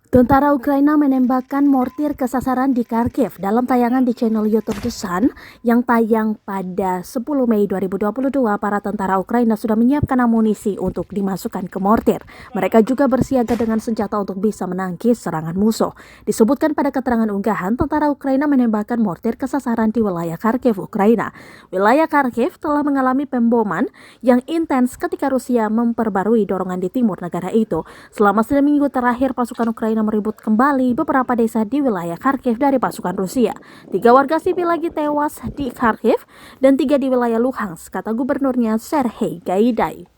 Tentara Ukraina menembakkan mortir ke sasaran di Kharkiv dalam tayangan di channel YouTube The Sun yang tayang pada 10 Mei 2022. Para tentara Ukraina sudah menyiapkan amunisi untuk dimasukkan ke mortir. Mereka juga bersiaga dengan senjata untuk bisa menangkis serangan musuh. Disebutkan pada keterangan unggahan, tentara Ukraina menembakkan mortir ke sasaran di wilayah Kharkiv, Ukraina. Wilayah Kharkiv telah mengalami pemboman yang intens ketika Rusia memperbarui dorongan di timur negara itu. Selama seminggu terakhir, pasukan Ukraina merebut kembali beberapa desa di wilayah Kharkiv dari pasukan Rusia. 3 warga sipil lagi tewas di Kharkiv dan 3 di wilayah Luhansk, kata gubernurnya Serhiy Gaidai.